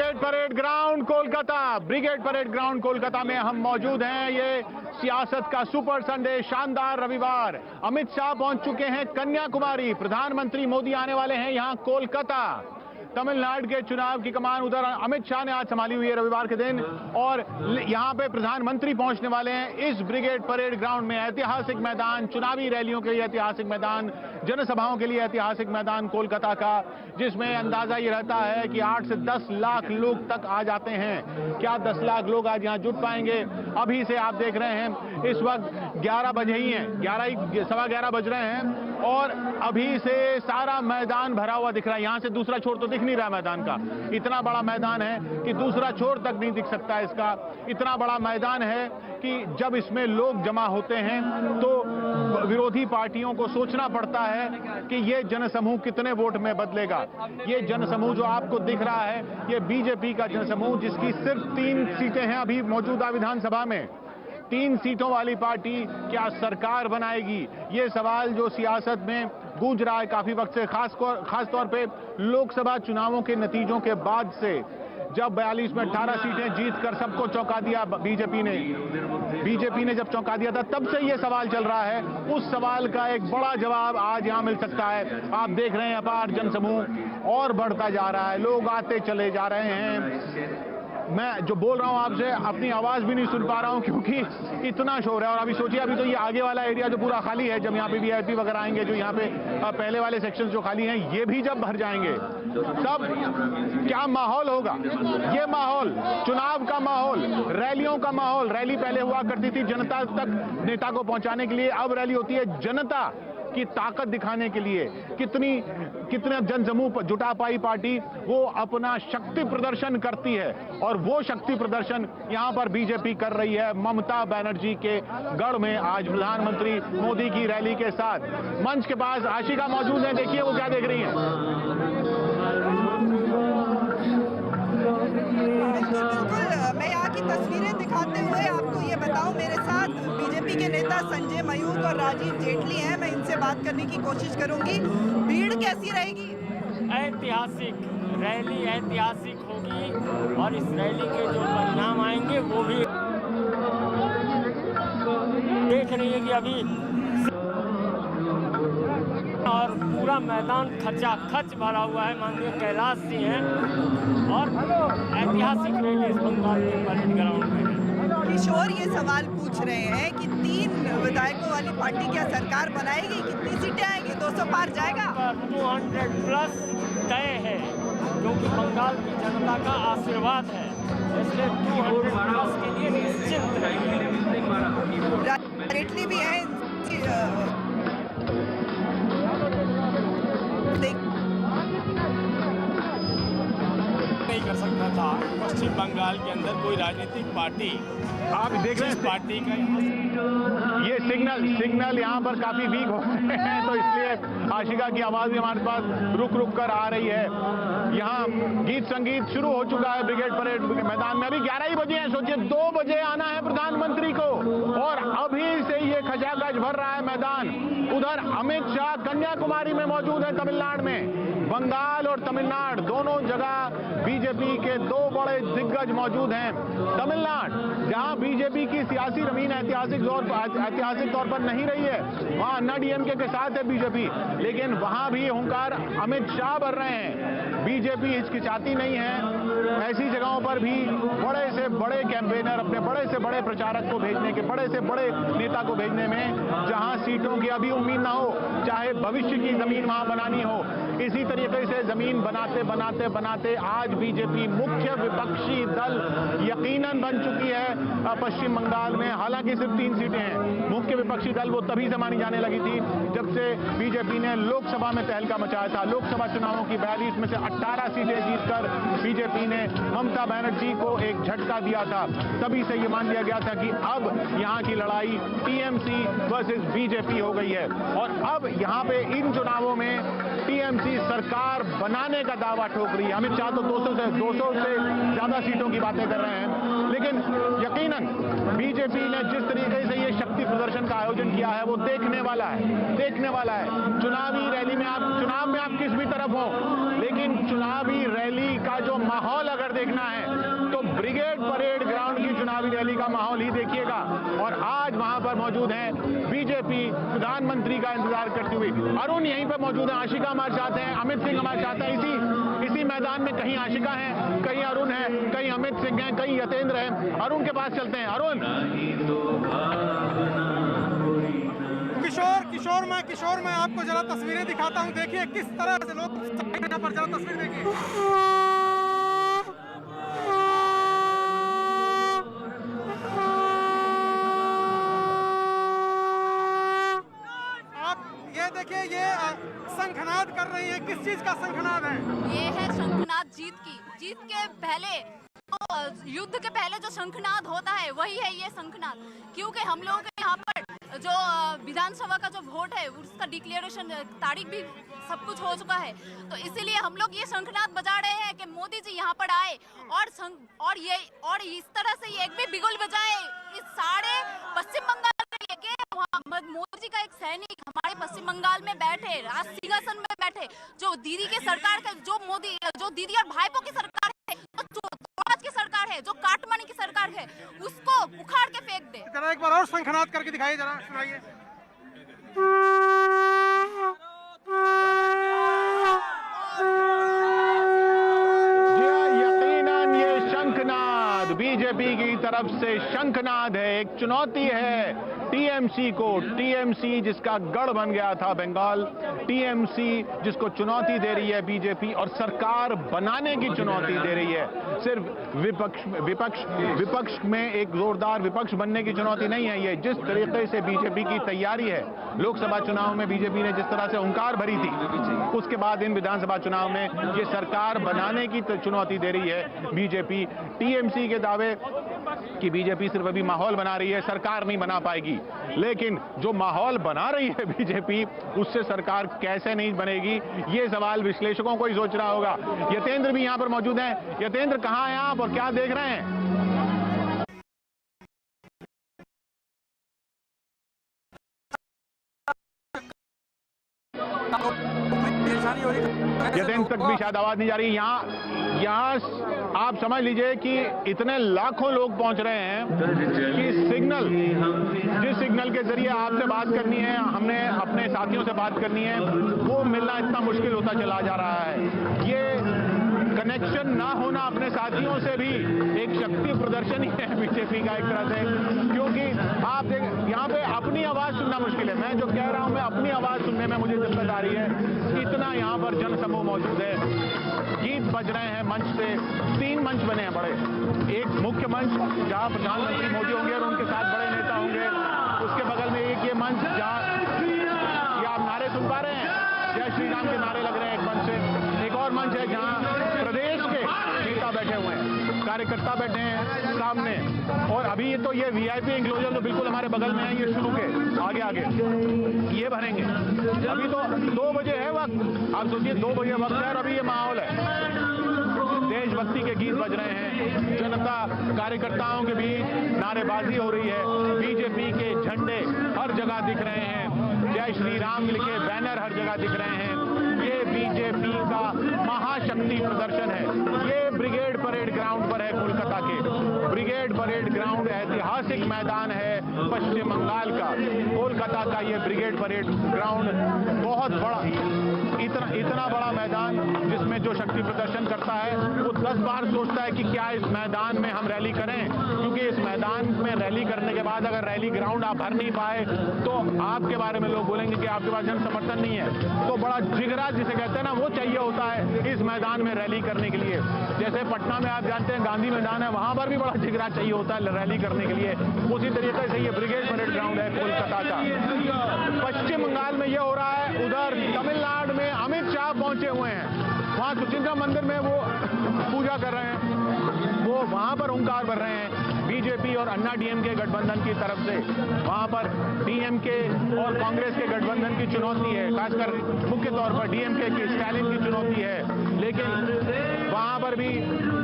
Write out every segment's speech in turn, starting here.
Brigade parade ground Kolkata में हम मौजूद हैं। ये सियासत का सुपर संडे, शानदार रविवार। अमित शाह पहुंच चुके हैं कन्याकुमारी, प्रधानमंत्री मोदी आने वाले हैं यहां कोलकाता। तमिलनाडु के चुनाव की कमान उधर अमित शाह ने आज संभाली हुई है रविवार के दिन, और यहां पे प्रधानमंत्री पहुंचने वाले हैं इस ब्रिगेड परेड ग्राउंड में। ऐतिहासिक मैदान, चुनावी रैलियों के लिए ऐतिहासिक मैदान, जनसभाओं के लिए ऐतिहासिक मैदान कोलकाता का, जिसमें अंदाजा ये रहता है कि 8 से 10 लाख लोग तक आ जाते हैं। क्या 10 लाख लोग आज यहां जुट पाएंगे? अभी से आप देख रहे हैं इस वक्त 11 बजे ही हैं, 11 बज रहे हैं, और अभी से सारा मैदान भरा हुआ दिख रहा है। यहां से दूसरा छोर तो दिख नहीं रहा मैदान का, इतना बड़ा मैदान है कि दूसरा छोर तक नहीं दिख सकता है इसका। इतना बड़ा मैदान है कि जब इसमें लोग जमा होते हैं तो विरोधी पार्टियों को सोचना पड़ता है कि ये जनसमूह कितने वोट में बदलेगा। ये जनसमूह जो आपको दिख रहा है, ये बीजेपी का जनसमूह, जिसकी सिर्फ 3 सीटें हैं अभी मौजूदा विधानसभा में। 3 सीटों वाली पार्टी क्या सरकार बनाएगी? ये सवाल जो सियासत में गूंज रहा है काफी वक्त से, खास तौर पे लोकसभा चुनावों के नतीजों के बाद से, जब 42 में 18 सीटें जीतकर सबको चौंका दिया बीजेपी ने जब चौंका दिया था, तब से ये सवाल चल रहा है। उस सवाल का एक बड़ा जवाब आज यहां मिल सकता है। आप देख रहे हैं अपार जनसमूह और बढ़ता जा रहा है, लोग आते चले जा रहे हैं। मैं जो बोल रहा हूं आपसे अपनी आवाज भी नहीं सुन पा रहा हूं क्योंकि इतना शोर है। और अभी सोचिए, अभी तो ये आगे वाला एरिया जो पूरा खाली है, जब यहाँ पे वीआईपी वगैरह आएंगे, जो यहाँ पे पहले वाले सेक्शन जो खाली हैं, ये भी जब भर जाएंगे तब क्या माहौल होगा। ये माहौल, चुनाव का माहौल, रैलियों का माहौल। रैली पहले हुआ करती थी जनता तक नेता को पहुंचाने के लिए, अब रैली होती है जनता की ताकत दिखाने के लिए। कितने जनसमूह जुटा पाई पार्टी, वो अपना शक्ति प्रदर्शन करती है, और वो शक्ति प्रदर्शन यहां पर बीजेपी कर रही है ममता बनर्जी के गढ़ में आज प्रधानमंत्री मोदी की रैली के साथ। मंच के पास आशिका मौजूद है, देखिए वो क्या देख रही हैं। मैं यहाँ की तस्वीरें दिखाते हुए आपको ये बताऊं, मेरे साथ बीजेपी के नेता संजय मयूख और राजीव जेटली हैं। मैं इनसे बात करने की कोशिश करूंगी। भीड़ कैसी रहेगी? ऐतिहासिक रैली ऐतिहासिक होगी, और इस रैली के जो परिणाम आएंगे वो भी देख रही है कि अभी, और पूरा मैदान खचाखच भरा हुआ है। माननीय कैलाश जी हैं, और ऐतिहासिक रैली इस बंगाल के परेड ग्राउंड में। किशोर ये सवाल पूछ रहे हैं कि 3 विधायकों वाली पार्टी क्या सरकार बनाएगी? कितनी सीटें आएंगी? 200 पार जाएगा? 200 प्लस तय है, क्योंकि बंगाल की जनता का आशीर्वाद है, इसलिए 200 प्लस के लिए निश्चित रहिए। जेटली भी है, नहीं कर सकता था पश्चिम बंगाल के अंदर कोई राजनीतिक पार्टी। आप देख रहे हैं पार्टी का ये सिग्नल यहाँ पर काफी वीक हो रहे हैं, तो इसलिए आशिका की आवाज भी हमारे पास रुक कर आ रही है। यहाँ गीत संगीत शुरू हो चुका है ब्रिगेड परेड मैदान में। अभी 11 ही बजे हैं, सोचिए 2 बजे आना है प्रधानमंत्री को, और अभी से ये खचाखच भर रहा है मैदान। उधर अमित शाह कन्याकुमारी में मौजूद है, तमिलनाडु में। बंगाल और तमिलनाडु दोनों जगह बीजेपी के 2 बड़े दिग्गज मौजूद हैं। तमिलनाडु, जहां बीजेपी की सियासी जमीन ऐतिहासिक तौर पर नहीं रही है, वहां अन्ना डीएमके के साथ है बीजेपी, लेकिन वहां भी हुंकार अमित शाह भर रहे हैं। बीजेपी हिचकिचाती नहीं है। ऐसी जगहों पर भी बड़े से बड़े कैंपेनर, अपने बड़े से बड़े प्रचारक को भेजने के, बड़े से बड़े नेता को भेजने में, जहां सीटों की अभी उम्मीद ना हो, चाहे भविष्य की जमीन वहां बनानी हो। इसी तरीके से जमीन बनाते आज बीजेपी मुख्य विपक्षी दल यकीनन बन चुकी है पश्चिम बंगाल में। हालांकि सिर्फ 3 सीटें हैं। मुख्य विपक्षी दल वो तभी से मानी जाने लगी थी जब से बीजेपी ने लोकसभा में तहलका मचाया था। लोकसभा चुनावों की 42 में से 18 सीटें जीतकर बीजेपी ने ममता बनर्जी को एक झटका दिया था। तभी से ये मान लिया गया था कि अब यहाँ की लड़ाई टीएमसी वर्सेस बीजेपी हो गई है, और अब यहाँ पे इन चुनावों में टीएमसी सरकार बनाने का दावा ठोक रही है। अमित शाह तो 200 से ज्यादा सीटों की बातें कर रहे हैं, लेकिन यकीनन बीजेपी ने जिस तरीके से ये शक्ति शक्ति प्रदर्शन का आयोजन किया है वो देखने वाला है। चुनावी रैली में चुनाव में आप किस भी तरफ हो, लेकिन चुनावी रैली का जो माहौल अगर देखना है तो ब्रिगेड परेड ग्राउंड की चुनावी रैली का माहौल ही देखिएगा। और आज वहां पर मौजूद हैं बीजेपी प्रधानमंत्री का इंतजार करती हुई। अरुण यहीं पर मौजूद है, आशिका हमारे साथ हैं, अमित सिंह हमारे साथ हैं। इसी मैदान में कहीं आशिका है, कहीं अरुण है, कहीं अमित सिंह है, कहीं यतेंद्र है। अरुण के पास चलते हैं। अरुण, किशोर मैं आपको जरा तस्वीरें दिखाता हूं। देखिए किस तरह से लोग यहाँ पर, जरा तस्वीर देखिए। आप ये देखिए, ये शंखनाद कर रही है। किस चीज का शंखनाद है? ये है शंखनाद जीत के पहले, युद्ध के पहले जो शंखनाद होता है वही है ये शंखनाद। क्योंकि हम लोगों के यहाँ पर जो विधानसभा का जो वोट है उसका डिक्लेरेशन तारीख भी सब कुछ हो चुका है, तो इसीलिए हम लोग ये शंखनाद बजा रहे हैं कि मोदी जी यहाँ पर आए और इस तरह से एक भी बिगुल बजाए। इस सारे पश्चिम बंगाल में लेके वहाँ मोदी जी का एक सैनिक हमारे पश्चिम बंगाल में बैठे, राज सिंहासन में बैठे, जो दीदी के सरकार का, जो दीदी और भाईपों की सरकार है, जो की सरकार है, जो काटमानी की सरकार है, उसको उखाड़ के फेंक दे। जरा एक बार और शंखनाद करके दिखाइए, जरा सुनाइए। यकीनन ये शंखनाद बीजेपी की तरफ से शंखनाद है, एक चुनौती है टीएमसी को। टीएमसी जिसका गढ़ बन गया था बंगाल, टीएमसी जिसको चुनौती दे रही है बीजेपी और सरकार बनाने की चुनौती दे रही है। सिर्फ विपक्ष में एक जोरदार विपक्ष बनने की चुनौती नहीं है ये। जिस तरीके से बीजेपी की तैयारी है, लोकसभा चुनाव में बीजेपी ने जिस तरह से हुंकार भरी थी, उसके बाद इन विधानसभा चुनाव में ये सरकार बनाने की चुनौती दे रही है बीजेपी। टीएमसी के दावे कि बीजेपी सिर्फ अभी माहौल बना रही है, सरकार नहीं बना पाएगी, लेकिन जो माहौल बना रही है बीजेपी उससे सरकार कैसे नहीं बनेगी, ये सवाल विश्लेषकों को ही सोचना होगा। यतेंद्र भी यहां पर मौजूद हैं। यतेंद्र, कहां हैं आप और क्या देख रहे हैं? यतेंद्र तक भी शायद आवाज नहीं जा रही। यहाँ आप समझ लीजिए कि इतने लाखों लोग पहुंच रहे हैं कि जिस सिग्नल के जरिए आपसे बात करनी है, हमने अपने साथियों से बात करनी है, वो मिलना इतना मुश्किल होता चला जा रहा है। ये कनेक्शन ना होना अपने साथियों से भी एक शक्ति प्रदर्शन ही है बीजेपी का एक तरह से, क्योंकि आप देख यहाँ पे अपनी आवाज सुनना मुश्किल है। मैं जो कह रहा हूँ, मैं अपनी आवाज सुनने में मुझे दिक्कत आ रही है। इतना यहाँ पर जनसमूह मौजूद है, गीत बज रहे हैं मंच से। 3 मंच बने हैं बड़े, एक मुख्य मंच जहाँ प्रधानमंत्री मोदी होंगे और उनके साथ बड़े नेता होंगे, उसके बगल में एक ये मंच जहाँ आप नारे सुन पा रहे हैं, जय श्री राम के नारे लग रहे हैं एक मंच से। एक और मंच है जहाँ प्रदेश के नेता बैठे हुए हैं, कार्यकर्ता बैठे हैं सामने। और अभी तो ये वीआईपी इंक्लोजर जो बिल्कुल हमारे बगल में है, ये शुरू के आगे ये भरेंगे। अभी तो 2 बजे है वक्त, आप सोचिए 2 बजे वक्त है और अभी ये माहौल है। देशभक्ति के गीत बज रहे हैं, जनता कार्यकर्ताओं के बीच नारेबाजी हो रही है, बीजेपी के झंडे हर जगह दिख रहे हैं, जय श्री राम लिखे बैनर हर जगह दिख रहे हैं। ये बीजेपी का महाशक्ति प्रदर्शन है। ये ब्रिगेड परेड ग्राउंड पर है, कोलकाता के ब्रिगेड परेड ग्राउंड ऐतिहासिक मैदान है पश्चिम बंगाल का। कोलकाता का ये ब्रिगेड परेड ग्राउंड बहुत बड़ा, इतना बड़ा मैदान जिसमें जो शक्ति प्रदर्शन करता है वो 10 बार सोचता है कि क्या इस मैदान में हम रैली करें, क्योंकि इस मैदान में रैली करने के बाद अगर रैली ग्राउंड आप भर नहीं पाए तो आपके बारे में लोग बोलेंगे कि आपके पास जन समर्थन नहीं है। तो बड़ा जिगरा जिसे कहते हैं ना, वो चाहिए होता है इस मैदान में रैली करने के लिए। जैसे पटना में आप जानते हैं गांधी मैदान है, वहां पर भी बड़ा जिगरा चाहिए होता है रैली करने के लिए। उसी तरीके से ये ब्रिगेड परेड ग्राउंड है कोलकाता का। पश्चिम बंगाल में ये हो रहा है, उधर तमिलनाडु में अमित शाह पहुंचे हुए हैं, वहां सुचिंद्रा मंदिर में वो पूजा कर रहे हैं। वो वहां पर हुंकार भर रहे हैं बीजेपी और अन्ना डीएमके गठबंधन की तरफ से। वहां पर डीएमके और कांग्रेस के गठबंधन की चुनौती है, खासकर मुख्य तौर पर डीएमके की, स्टालिन की चुनौती है। लेकिन वहां पर भी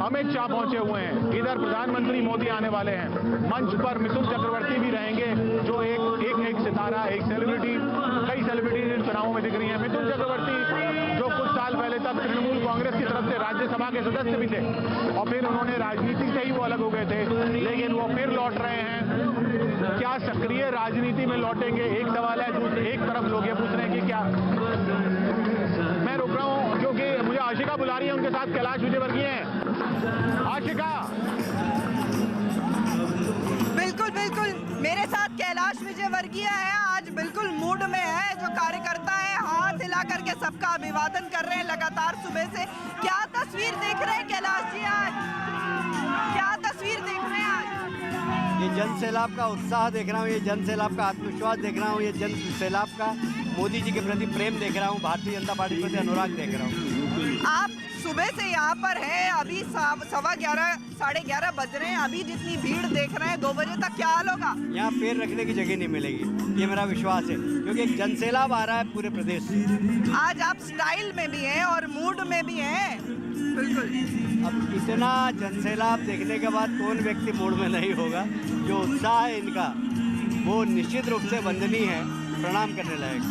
अमित शाह पहुंचे हुए हैं, इधर प्रधानमंत्री मोदी आने वाले हैं। मंच पर मिथुन चक्रवर्ती भी रहेंगे, जो एक सितारा, एक सेलिब्रिटी, कई सेलिब्रिटीज इन चुनावों में दिख रही हैं। मिथुन चक्रवर्ती जो कुछ साल पहले तक तृणमूल कांग्रेस की तरफ से राज्यसभा के सदस्य भी थे और फिर उन्होंने राजनीति से ही वो अलग हो गए थे, लेकिन वो फिर लौट रहे हैं। क्या सक्रिय राजनीति में लौटेंगे, एक सवाल है। एक तरफ लोग ये पूछ रहे हैं कि क्या, मैं रुक रहा हूं क्योंकि मुझे आशिका बुला रही है, उनके साथ कैलाश विजयवर्गीय हैं। आशिका। बिल्कुल बिल्कुल, मेरे साथ कैलाश विजयवर्गीय है। आज बिल्कुल मूड में है, जो कार्यकर्ता है हाथ हिला करके सबका अभिवादन कर रहे हैं लगातार सुबह से। क्या तस्वीर देख रहे हैं कैलाश जी आज, क्या तस्वीर देख रहे हैं आज? ये जन सैलाब का उत्साह देख रहा हूँ, ये जन सैलाब का आत्मविश्वास देख रहा हूँ, ये जन सैलाब का मोदी जी के प्रति प्रेम देख रहा हूँ, भारतीय जनता पार्टी के प्रति अनुराग देख रहा हूँ। आप सुबह से यहाँ पर हैं, अभी 11:15 साढ़े 11 बज रहे हैं, अभी जितनी भीड़ देख रहे हैं 2 बजे तक क्या हाल होगा? यहाँ पैर रखने की जगह नहीं मिलेगी, ये मेरा विश्वास है, क्योंकि एक जन सैलाब आ रहा है पूरे प्रदेश से। आज आप स्टाइल में भी हैं और मूड में भी हैं। बिल्कुल। अब इतना जन सैलाब देखने के बाद कौन व्यक्ति मूड में नहीं होगा। जो उत्साह है इनका वो निश्चित रूप से वंदनीय है, प्रणाम करने लायक।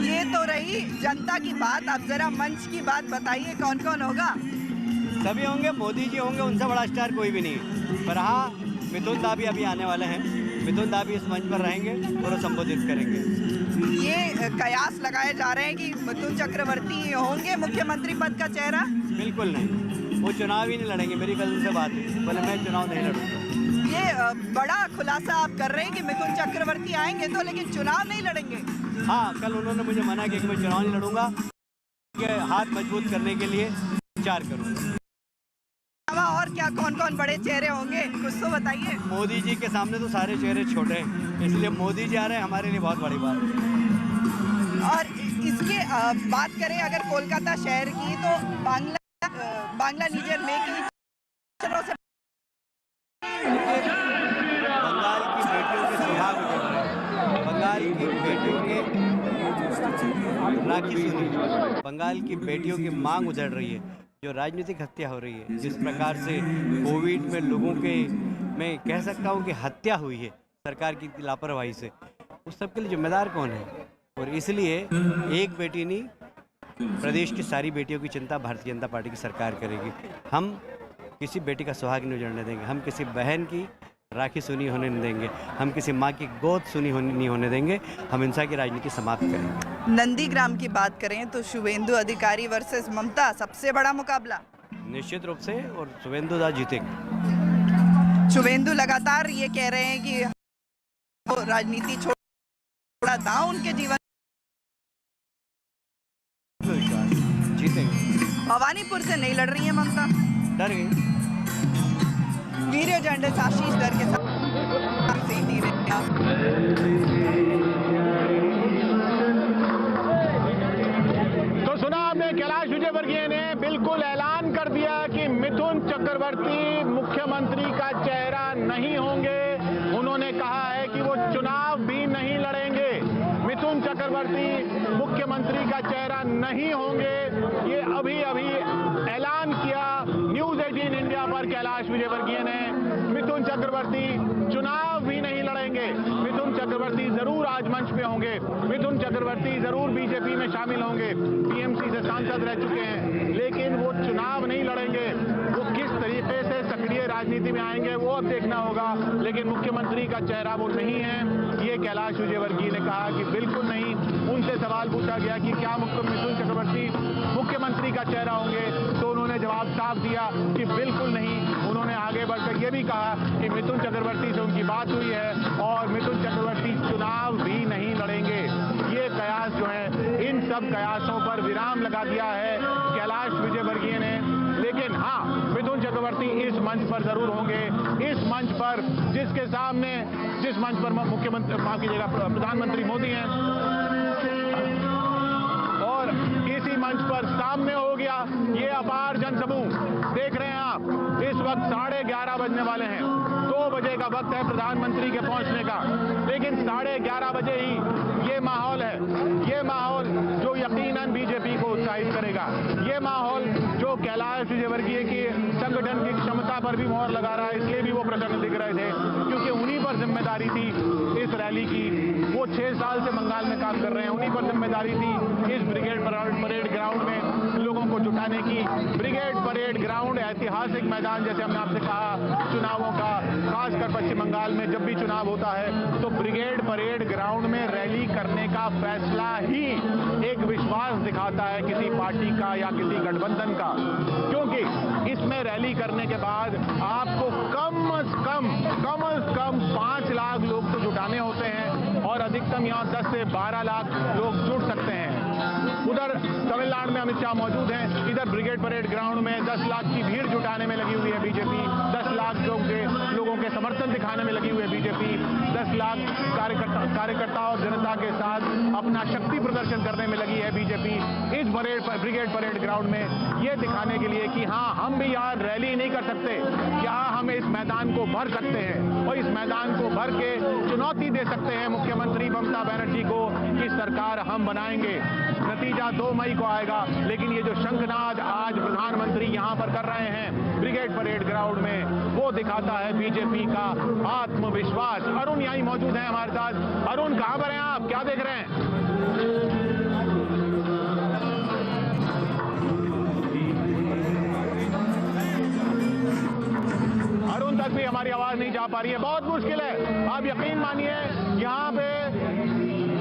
ये तो रही जनता की बात, अब जरा मंच की बात बताइए, कौन कौन होगा? सभी होंगे, मोदी जी होंगे, उनसे बड़ा स्टार कोई भी नहीं। पर हाँ, मिथुन दा भी अभी आने वाले हैं, मिथुन दा भी इस मंच पर रहेंगे और संबोधित करेंगे। ये कयास लगाए जा रहे हैं कि मिथुन चक्रवर्ती होंगे मुख्यमंत्री पद का चेहरा? बिल्कुल नहीं, वो चुनाव ही नहीं लड़ेंगे, मेरी कल से बात है, बोले मैं चुनाव नहीं लड़ूंगा। ये बड़ा खुलासा आप कर रहे हैं कि मिथुन चक्रवर्ती आएंगे तो, लेकिन चुनाव नहीं लड़ेंगे? हाँ, कल उन्होंने मुझे मना किया कि मैं चुनाव नहीं लड़ूंगा, हाथ मजबूत करने के लिए विचार करूँगा। और क्या कौन कौन बड़े चेहरे होंगे, कुछ तो बताइए। मोदी जी के सामने तो सारे चेहरे छोटे हैं, इसलिए मोदी जी आ रहे हैं हमारे लिए बहुत बड़ी बात है। और इसके बात करें अगर कोलकाता शहर की, तो बांग्ला निजर में की से बंगाल की बेटियों के सुहाग उजड़ रहे हैं, बंगाल की बेटियों के राखी सुनी, बंगाल की बेटियों की मांग उजड़ रही है। जो राजनीतिक हत्या हो रही है, जिस प्रकार से कोविड में लोगों के, मैं कह सकता हूं कि हत्या हुई है सरकार की लापरवाही से, उस सब के लिए जिम्मेदार कौन है? और इसलिए एक बेटी नहीं, प्रदेश की सारी बेटियों की चिंता भारतीय जनता पार्टी की सरकार करेगी। हम किसी बेटी का सुहाग नहीं उजड़ने देंगे, हम किसी बहन की राखी सुनी होने नहीं देंगे, हम किसी माँ की गोद सुनी नहीं होने देंगे, हम हिंसा की राजनीति समाप्त करेंगे। नंदीग्राम की बात करें तो शुभेंदु अधिकारी वर्सेस ममता, सबसे बड़ा मुकाबला निश्चित रूप से, और शुभेंदु दा जीतेंगे। शुभेंदु लगातार ये कह रहे हैं कि वो राजनीति छोड़ा था उनके जीवन, जीतेंगे। भवानीपुर से नहीं लड़ रही है ममता, डर गई। वीडियो जर्नलिस्ट आशीष डर के साथ तो सुना आपने, कैलाश विजयवर्गीय ने बिल्कुल ऐलान कर दिया कि मिथुन चक्रवर्ती मुख्यमंत्री का चेहरा नहीं होंगे। उन्होंने कहा है कि वो चुनाव भी नहीं लड़ेंगे, मिथुन चक्रवर्ती मुख्यमंत्री का चेहरा नहीं होंगे। ये अभी ऐलान किया न्यूज़ 18 इंडिया पर कैलाश विजयवर्गीय ने। मिथुन चक्रवर्ती चुनाव भी नहीं लड़ेंगे, मिथुन चक्रवर्ती जरूर आज मंच पे होंगे, मिथुन चक्रवर्ती जरूर बीजेपी में शामिल होंगे, टीएमसी से सांसद रह चुके हैं, लेकिन वो चुनाव नहीं लड़ेंगे। वो किस तरीके से सक्रिय राजनीति में आएंगे वो अब देखना होगा, लेकिन मुख्यमंत्री का चेहरा वो नहीं है, ये कैलाश विजयवर्गीय ने कहा कि बिल्कुल नहीं। उनसे सवाल पूछा गया कि क्या मिथुन चक्रवर्ती मुख्यमंत्री का चेहरा होंगे, तो उन्होंने जवाब साफ दिया कि बिल्कुल नहीं। उन्होंने आगे बढ़कर यह भी कहा कि मिथुन चक्रवर्ती से उनकी बात हुई है और मिथुन चक्रवर्ती चुनाव भी नहीं लड़ेंगे। ये कयास जो है, इन सब कयासों पर विराम लगा दिया है कैलाश विजयवर्गीय ने। लेकिन हाँ, मिथुन चक्रवर्ती इस मंच पर जरूर होंगे, इस मंच पर जिस मंच पर मुख्यमंत्री, माफ कीजिएगा, प्रधानमंत्री मोदी हैं, और इसी मंच पर सामने हो गया ये अपार जनसमूह। देख रहे हैं आप, इस वक्त 11:30 बजने वाले हैं। 2 बजे का वक्त है प्रधानमंत्री के पहुंचने का, लेकिन 11:30 बजे ही ये माहौल है, ये माहौल जो यकीनन बीजेपी को उत्साहित करेगा, ये माहौल जो कैलाश विजयवर्गीय की संगठन की क्षमता पर भी मोहर लगा रहा है। इसलिए भी वो प्रसन्न दिख रहे थे, क्योंकि उन्हीं पर जिम्मेदारी थी इस रैली की। वो 6 साल से बंगाल में काम कर रहे हैं, उन्हीं पर जिम्मेदारी थी इस ब्रिगेड परेड ग्राउंड में लोगों को जुटाने की। ब्रिगेड परेड ग्राउंड ऐतिहासिक मैदान, जैसे हमने आपसे कहा, चुनावों का, खासकर पश्चिम बंगाल में जब भी चुनाव होता है तो ब्रिगेड परेड ग्राउंड में रैली करने का फैसला ही एक विश्वास दिखाता है किसी पार्टी का या किसी गठबंधन का, क्योंकि इसमें रैली करने के बाद आपको कम से कम 5 लाख लोग तो जुटाने होते हैं और अधिकतम यहाँ 10 से 12 लाख लोग जुट सकते हैं। उधर तमिलनाडु में अमित शाह मौजूद हैं, इधर ब्रिगेड परेड ग्राउंड में 10 लाख की भीड़ जुटाने में लगी हुई है बीजेपी, 10 लाख लोगों के समर्थन दिखाने में लगी हुई है बीजेपी, 10 लाख कार्यकर्ता और जनता के साथ अपना शक्ति प्रदर्शन करने में लगी है बीजेपी इस ब्रिगेड परेड ग्राउंड में, ये दिखाने के लिए कि हाँ, हम भी यहाँ रैली नहीं कर सकते, यहाँ हम इस मैदान को भर सकते हैं और इस मैदान को भर के चुनौती दे सकते हैं मुख्यमंत्री ममता बनर्जी को कि सरकार हम बनाएंगे। नतीजा 2 मई को आएगा, लेकिन ये जो शंखनाद आज प्रधानमंत्री यहाँ पर कर रहे हैं ब्रिगेड परेड ग्राउंड में, वो दिखाता है बीजेपी का आत्मविश्वास। अरुण यहीं मौजूद हैं हमारे साथ। अरुण, कहाँ पर हैं आप, क्या देख रहे हैं? अरुण तक भी हमारी आवाज नहीं जा पा रही है, बहुत मुश्किल है। आप यकीन मानिए यहाँ पे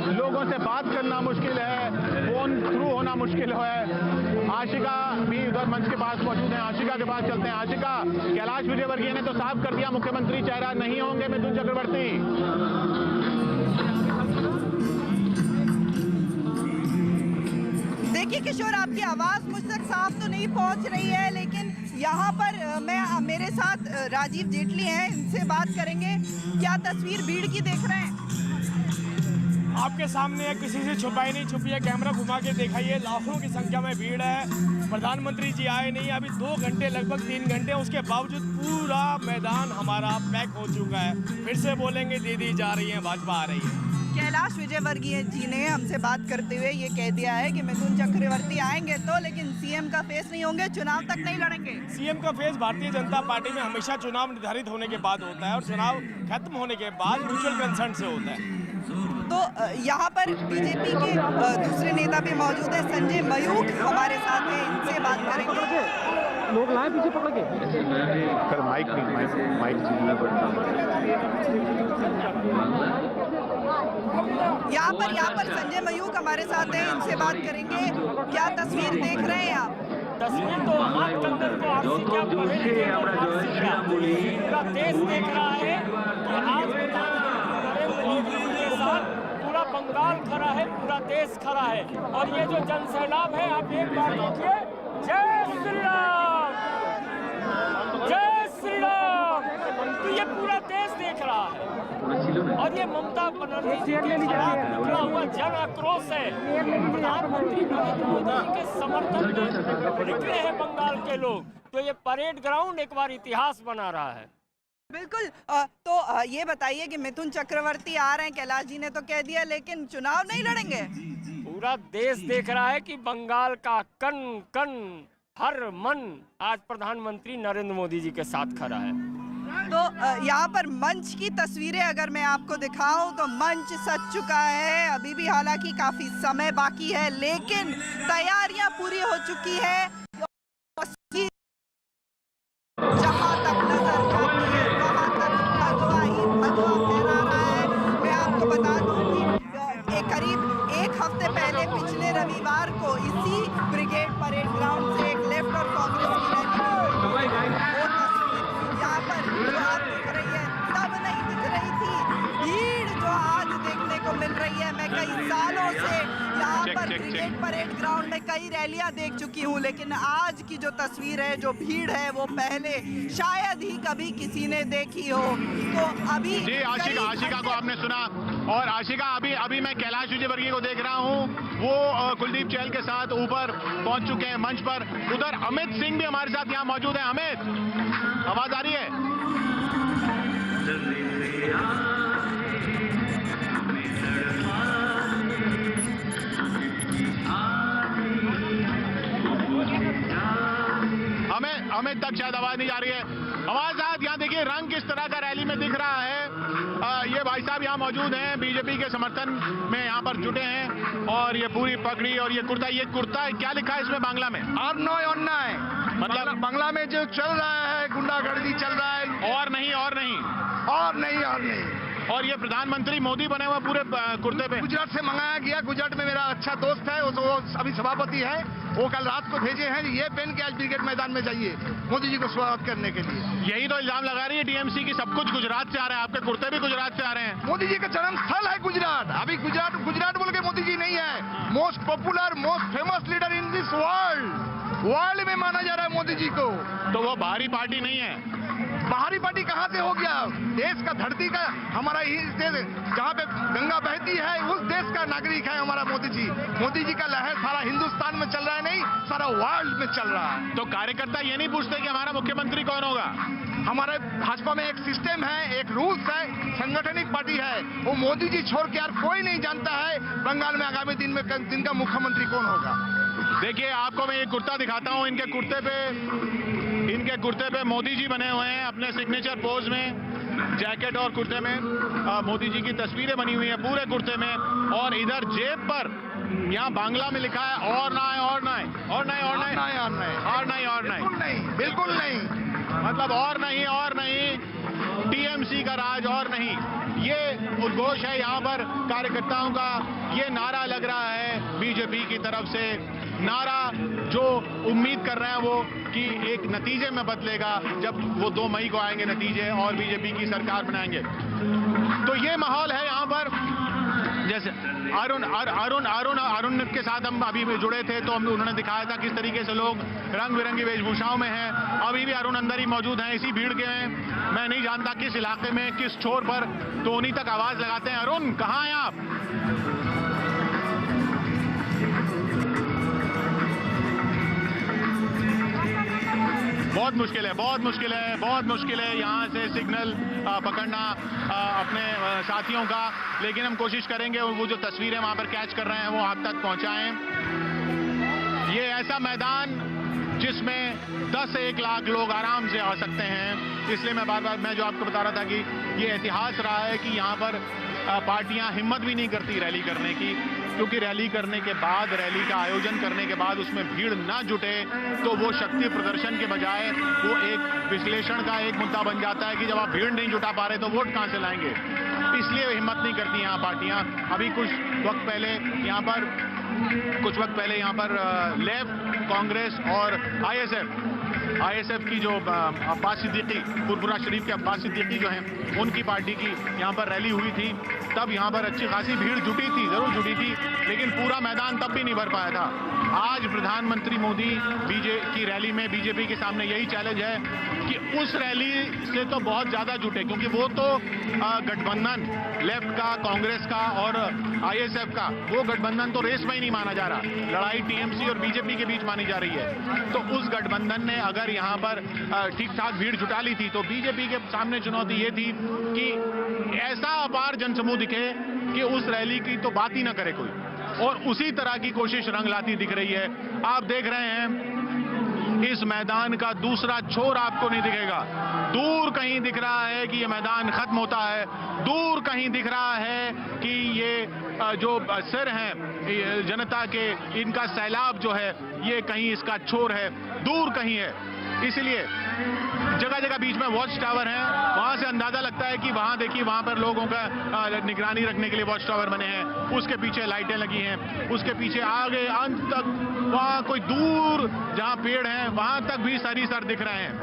लोगों से बात करना मुश्किल है, फोन थ्रू होना मुश्किल है। आशिका भी उधर मंच के पास मौजूद है, आशिका के पास चलते हैं। आशिका, कैलाश विजयवर्गीय ने तो साफ कर दिया मुख्यमंत्री चेहरा नहीं होंगे मिथुन चक्रवर्ती। देखिए किशोर, आपकी आवाज मुझ तक साफ तो नहीं पहुंच रही है, लेकिन यहाँ पर मेरे साथ राजीव जेटली हैं, इनसे बात करेंगे। क्या तस्वीर भीड़ की देख रहे हैं? आपके सामने है, किसी से छुपाई नहीं छुपी है, कैमरा घुमा के दिखाइए, लाखों की संख्या में भीड़ है। प्रधानमंत्री जी आए नहीं, अभी 2 घंटे, लगभग 3 घंटे, उसके बावजूद पूरा मैदान हमारा पैक हो चुका है। फिर से बोलेंगे दीदी जा रही है, भाजपा आ रही है। कैलाश विजयवर्गीय जी ने हमसे बात करते हुए ये कह दिया है कि मिथुन चक्रवर्ती आएंगे तो, लेकिन सीएम का फेस नहीं होंगे, चुनाव तक नहीं लड़ेंगे। सीएम का फेस भारतीय जनता पार्टी में हमेशा चुनाव निर्धारित होने के बाद होता है और चुनाव खत्म होने के बाद म्यूचुअल कंसेंट से होता है। तो यहाँ पर बीजेपी के दूसरे नेता भी मौजूद है, संजय मयूख हमारे साथ हैं, इनसे बात करेंगे। लोग लाए पीछे पकड़ के कर माइक यहाँ पर संजय मयूख हमारे साथ हैं, इनसे बात करेंगे। क्या तस्वीर देख रहे हैं आप? तस्वीर तो हाथ कंधर को आपसे क्या पूरा देश देख रहा है कि आज नरेंद्र मोदी के साथ पूरा बंगाल खड़ा है, पूरा देश खड़ा है। और ये जो जनसैलाब है, आप एक बार देखिए, जय श्री राम, जय श्री राम, तो ये पूरा देश देख रहा है। और ये ममता बनर्जी जी के खिलाफ निकला हुआ जन आक्रोश है। प्रधानमंत्री नरेंद्र मोदी के समर्थन में निकले हैं बंगाल के लोग, तो ये परेड ग्राउंड एक बार इतिहास बना रहा है। बिल्कुल। तो ये बताइए कि मिथुन चक्रवर्ती आ रहे हैं, कैलाश जी ने तो कह दिया, लेकिन चुनाव नहीं लड़ेंगे। पूरा देश देख रहा है कि बंगाल का कण कण, हर मन आज प्रधानमंत्री नरेंद्र मोदी जी के साथ खड़ा है। तो यहाँ पर मंच की तस्वीरें अगर मैं आपको दिखाऊं तो मंच सज चुका है, अभी भी हालांकि काफी समय बाकी है, लेकिन तैयारियां पूरी हो चुकी है। जहां तक नजर जाती है वहां तक भगवा ही भगवा फहरा रहा है। मैं आपको बता दूं कि करीब 1 हफ्ते पहले पिछले रविवार को इसी ब्रिगेड परेड ग्राउंड से एक लेफ्ट और कांग्रेस की यहाँ पर जो आप दिख रही है तब नहीं दिख रही थी। भीड़ जो आज देखने को मिल रही है, मैं कई सालों से यहाँ पर और ब्रिगेड परेड ग्राउंड में कई रैलियां देख चुकी हूं, लेकिन आज की जो तस्वीर है, जो भीड़ है, वो पहले शायद ही कभी किसी ने देखी हो। तो अभी जी आशिका को आपने सुना, और आशिका अभी मैं कैलाश विजयवर्गीय को देख रहा हूं, वो कुलदीप चहल के साथ ऊपर पहुंच चुके हैं मंच पर। उधर अमित सिंह भी हमारे साथ यहां मौजूद है। अमित, आवाज आ रही है? अमित तक शायद आवाज नहीं जा रही है। हमारे साथ यहाँ देखिए रंग किस तरह का रैली में दिख रहा है। ये भाई साहब यहाँ मौजूद हैं, बीजेपी के समर्थन में यहाँ पर जुटे हैं, और ये पूरी पगड़ी और ये कुर्ता क्या लिखा है इसमें बांग्ला में? अन्याय, मतलब बांग्ला में जो चल रहा है, गुंडागर्दी चल रहा है, और नहीं। और ये प्रधानमंत्री मोदी बने हुए पूरे कुर्ते पे। गुजरात से मंगाया गया। गुजरात में मेरा अच्छा दोस्त है, वो अभी सभापति है, वो कल रात को भेजे हैं। ये पहन के आज ब्रिगेड मैदान में जाइए मोदी जी को स्वागत करने के लिए। यही तो इल्जाम लगा रही है टीएमसी की सब कुछ गुजरात से आ रहा है, आपके कुर्ते भी गुजरात से आ रहे हैं। मोदी जी का जन्म स्थल है गुजरात। अभी गुजरात बोल के मोदी जी नहीं है। Most popular, most famous leader in this world में माना जा रहा है मोदी जी को। तो वो बाहरी पार्टी नहीं है। बाहरी पार्टी कहां से हो गया? देश का, धरती का, हमारा ही देश जहां पे गंगा बहती है, उस देश का नागरिक है हमारा मोदी जी। मोदी जी का लहर सारा हिंदुस्तान में चल रहा है, नहीं सारा वर्ल्ड में चल रहा है। तो कार्यकर्ता ये नहीं पूछते कि हमारा मुख्यमंत्री कौन होगा? हमारे भाजपा में एक सिस्टम है, एक रूल्स है, संगठनिक पार्टी है। वो मोदी जी छोड़ के यार कोई नहीं जानता है बंगाल में आगामी दिन में जिनका मुख्यमंत्री कौन होगा। देखिए आपको मैं ये कुर्ता दिखाता हूँ। इनके कुर्ते पे मोदी जी बने हुए हैं अपने सिग्नेचर पोज में, जैकेट और कुर्ते में मोदी जी की तस्वीरें बनी हुई हैं पूरे कुर्ते में। और इधर जेब पर यहाँ बांग्ला में लिखा है और नहीं, बिल्कुल नहीं, मतलब और नहीं, टीएमसी का राज और नहीं। ये उद्घोष है यहाँ पर कार्यकर्ताओं का। ये नारा लग रहा है बीजेपी की तरफ से, नारा जो उम्मीद कर रहे हैं वो कि एक नतीजे में बदलेगा जब वो 2 मई को आएंगे नतीजे और बीजेपी की सरकार बनाएंगे। तो ये माहौल है यहाँ पर। जैसे अरुण के साथ हम अभी जुड़े थे, तो उन्होंने दिखाया था किस तरीके से लोग रंग बिरंगी वेशभूषाओं में हैं। अभी भी अरुण अंदर ही मौजूद हैं इसी भीड़ के में। मैं नहीं जानता किस इलाके में, किस छोर पर, तो उन्हीं तक आवाज लगाते हैं। अरुण, कहाँ हैं आप? बहुत मुश्किल है यहाँ से सिग्नल पकड़ना अपने साथियों का, लेकिन हम कोशिश करेंगे वो जो तस्वीरें वहां पर कैच कर रहे हैं वो आप तक पहुंचाएं। ये ऐसा मैदान जिसमें 10 से 1 लाख लोग आराम से आ सकते हैं। इसलिए मैं जो आपको बता रहा था कि ये इतिहास रहा है कि यहाँ पर पार्टियां हिम्मत भी नहीं करती रैली करने की, क्योंकि रैली करने के बाद, रैली का आयोजन करने के बाद उसमें भीड़ ना जुटे तो वो शक्ति प्रदर्शन के बजाय वो एक विश्लेषण का एक मुद्दा बन जाता है कि जब आप भीड़ नहीं जुटा पा रहे तो वोट कहां से लाएंगे। इसलिए हिम्मत नहीं करती यहाँ पार्टियां। अभी कुछ वक्त पहले यहाँ पर लेफ्ट, कांग्रेस और आईएसएफ की जो अब्बास सिद्दीकी, पुरपुरा शरीफ के अब्बास सिद्दीकी जो हैं, उनकी पार्टी की यहाँ पर रैली हुई थी। तब यहाँ पर अच्छी खासी भीड़ जरूर जुटी थी, लेकिन पूरा मैदान तब भी नहीं भर पाया था। आज प्रधानमंत्री मोदी की रैली में बीजेपी के सामने यही चैलेंज है कि उस रैली से तो बहुत ज्यादा जुटे, क्योंकि वो तो गठबंधन लेफ्ट का, कांग्रेस का और आईएसएफ का, वो गठबंधन तो रेस में ही नहीं माना जा रहा। लड़ाई टीएमसी और बीजेपी के बीच मानी जा रही है। तो उस गठबंधन ने अगर यहाँ पर ठीक ठाक भीड़ जुटा ली थी, तो बीजेपी के सामने चुनौती ये थी कि ऐसा अपार जनसमूह दिखे कि उस रैली की तो बात ही ना करे कोई, और उसी तरह की कोशिश रंग लाती दिख रही है। आप देख रहे हैं इस मैदान का दूसरा छोर आपको नहीं दिखेगा। दूर कहीं दिख रहा है कि ये मैदान खत्म होता है, दूर कहीं दिख रहा है कि ये जो सिर हैं जनता के, इनका सैलाब जो है ये कहीं इसका छोर है, दूर कहीं है। इसलिए जगह जगह बीच में वॉच टावर हैं, वहां से अंदाजा लगता है कि वहां देखिए, वहां पर लोगों का निगरानी रखने के लिए वॉच टावर बने हैं, उसके पीछे लाइटें लगी हैं, उसके पीछे आगे अंत तक वहां कोई दूर जहां पेड़ हैं वहां तक भी सर दिख रहे हैं।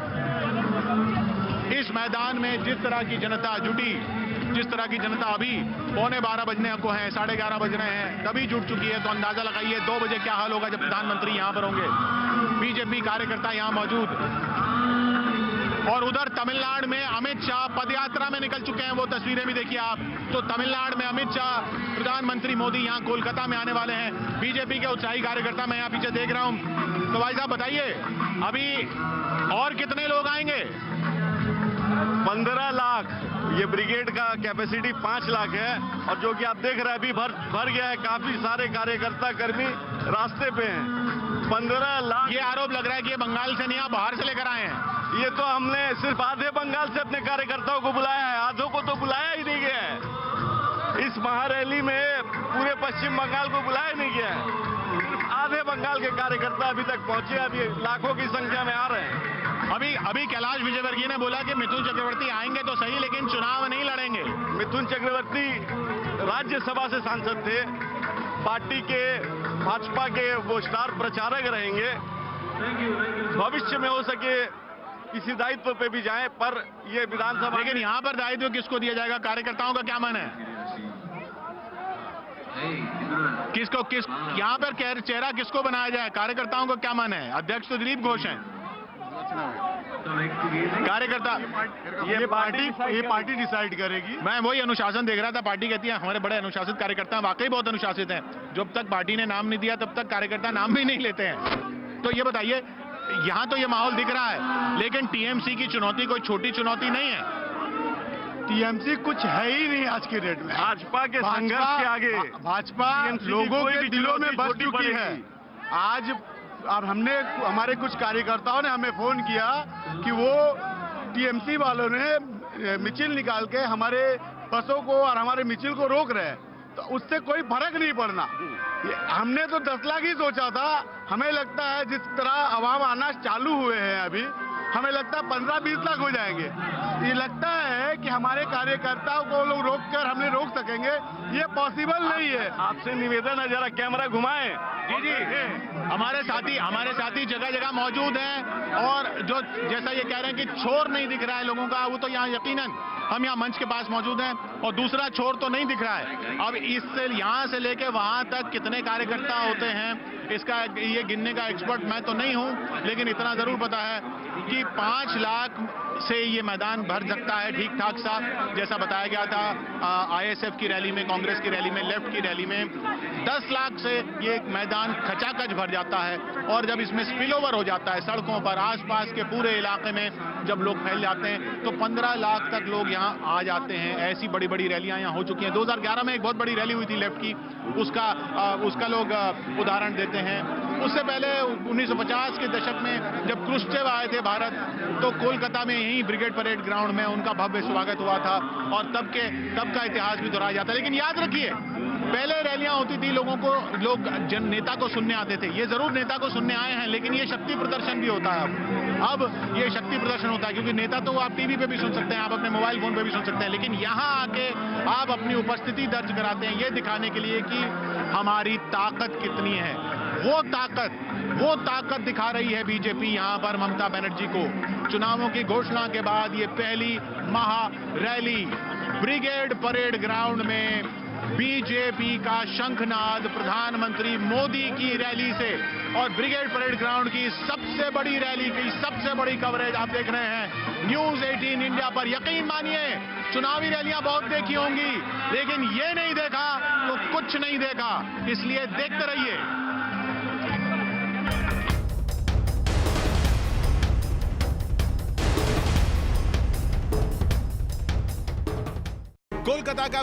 इस मैदान में जिस तरह की जनता जुटी जिस तरह की जनता अभी 11:15 बजने को है, 11:30 बज रहे हैं, तभी जुट चुकी है, तो अंदाजा लगाइए 2 बजे क्या हाल होगा जब प्रधानमंत्री यहां पर होंगे। बीजेपी कार्यकर्ता यहां मौजूद। और उधर तमिलनाडु में अमित शाह पदयात्रा में निकल चुके हैं, वो तस्वीरें भी देखिए आप। तो तमिलनाडु में अमित शाह, प्रधानमंत्री मोदी यहां कोलकाता में आने वाले हैं। बीजेपी के उत्साही कार्यकर्ता मैं यहां पीछे देख रहा हूं। तो भाई साहब बताइए, अभी और कितने लोग आएंगे? 15 लाख, ये ब्रिगेड का कैपेसिटी 5 लाख है। और जो कि आप देख रहे हैं अभी भर गया है, काफी सारे कार्यकर्ता कर्मी रास्ते पे हैं। 15 लाख। ये आरोप लग रहा है कि ये बंगाल से नहीं, आप बाहर से लेकर आए हैं। ये तो हमने सिर्फ आधे बंगाल से अपने कार्यकर्ताओं को बुलाया है, आधों को तो बुलाया ही नहीं गया है। इस महारैली में पूरे पश्चिम बंगाल को बुलाया नहीं गया है। आधे बंगाल के कार्यकर्ता अभी तक पहुंचे, अभी लाखों की संख्या में आ रहे हैं। अभी कैलाश विजयवर्गीय ने बोला कि मिथुन चक्रवर्ती आएंगे तो सही, लेकिन चुनाव नहीं लड़ेंगे। मिथुन चक्रवर्ती राज्यसभा से सांसद थे, पार्टी के भाजपा के वो स्टार प्रचारक रहेंगे। भविष्य में हो सके किसी दायित्व पे भी जाएं, पर ये विधानसभा। लेकिन यहाँ पर दायित्व किसको दिया जाएगा? कार्यकर्ताओं का क्या मन है? किस यहाँ पर चेहरा किसको बनाया जाए? कार्यकर्ताओं का क्या मन है? अध्यक्ष तो दिलीप घोष हैं। कार्यकर्ता ये पार्टी डिसाइड करेगी। मैं वही अनुशासन देख रहा था। पार्टी कहती है हमारे बड़े अनुशासित कार्यकर्ता हैं, वाकई बहुत अनुशासित हैं। जब तक पार्टी ने नाम नहीं दिया तब तक कार्यकर्ता नाम भी नहीं लेते हैं। तो ये बताइए, यहां तो ये माहौल दिख रहा है, लेकिन टीएमसी की चुनौती कोई छोटी चुनौती नहीं है। टीएमसी कुछ है ही नहीं आज के डेट में। भाजपा के संघर्ष के आगे भाजपा लोगों के दिलों में बस चुकी है। आज और हमारे कुछ कार्यकर्ताओं ने हमें फोन किया कि वो टीएमसी वालों ने मिचिल निकाल के हमारे बसों को और हमारे मिचिल को रोक रहे हैं, तो उससे कोई फर्क नहीं पड़ना। हमने तो 10 लाख ही सोचा था। हमें लगता है जिस तरह अवाम आना चालू हुए हैं अभी, हमें लगता है 15-20 लाख हो जाएंगे। ये लगता है कि हमारे कार्यकर्ताओं को लोग हमने रोक सकेंगे, ये पॉसिबल नहीं है। आपसे निवेदन है जरा कैमरा घुमाएं। जी हमारे साथी जगह जगह मौजूद हैं, और जो जैसा ये कह रहे हैं कि छोर नहीं दिख रहा है लोगों का, वो तो यहाँ यकीनन हम यहाँ मंच के पास मौजूद हैं, और दूसरा छोर तो नहीं दिख रहा है। अब इससे यहाँ से लेके वहां तक कितने कार्यकर्ता होते हैं, इसका ये गिनने का एक्सपर्ट मैं तो नहीं हूं, लेकिन इतना जरूर पता है कि 5 लाख से ये मैदान भर सकता है ठीक ठाक सा, जैसा बताया गया था आईएसएफ की रैली में, कांग्रेस की रैली में, लेफ्ट की रैली में 10 लाख से ये मैदान खचाखच भर जाता है। और जब इसमें स्पिल ओवर हो जाता है सड़कों पर, आसपास के पूरे इलाके में जब लोग फैल जाते हैं, तो 15 लाख तक लोग यहाँ आ जाते हैं। ऐसी बड़ी बड़ी रैलियां यहाँ हो चुकी हैं। 2011 में एक बहुत बड़ी रैली हुई थी लेफ्ट की, उसका लोग उदाहरण देते हैं। उससे पहले 1950 के दशक में जब क्रुश्चेव आए थे भारत, तो कोलकाता में यही ब्रिगेड परेड ग्राउंड में उनका भव्य स्वागत हुआ था, और तब का इतिहास भी दोहराया जाता है। लेकिन याद रखिए, पहले रैलियां होती थी, लोग नेता को सुनने आते थे। ये जरूर नेता को सुनने आए हैं, लेकिन ये शक्ति प्रदर्शन भी होता है। अब ये शक्ति प्रदर्शन होता है, क्योंकि नेता तो आप टीवी पे भी सुन सकते हैं, आप अपने मोबाइल फोन पे भी सुन सकते हैं, लेकिन यहाँ आके आप अपनी उपस्थिति दर्ज कराते हैं, ये दिखाने के लिए कि हमारी ताकत कितनी है। वो ताकत दिखा रही है बीजेपी यहाँ पर ममता बनर्जी को। चुनावों की घोषणा के बाद ये पहली महा रैली ब्रिगेड परेड ग्राउंड में बीजेपी का शंखनाद प्रधानमंत्री मोदी की रैली से, और ब्रिगेड परेड ग्राउंड की सबसे बड़ी रैली की सबसे बड़ी कवरेज आप देख रहे हैं न्यूज 18 इंडिया पर। यकीन मानिए, चुनावी रैलियां बहुत देखी होंगी, लेकिन ये नहीं देखा तो कुछ नहीं देखा, इसलिए देखते रहिए। कोलकाता का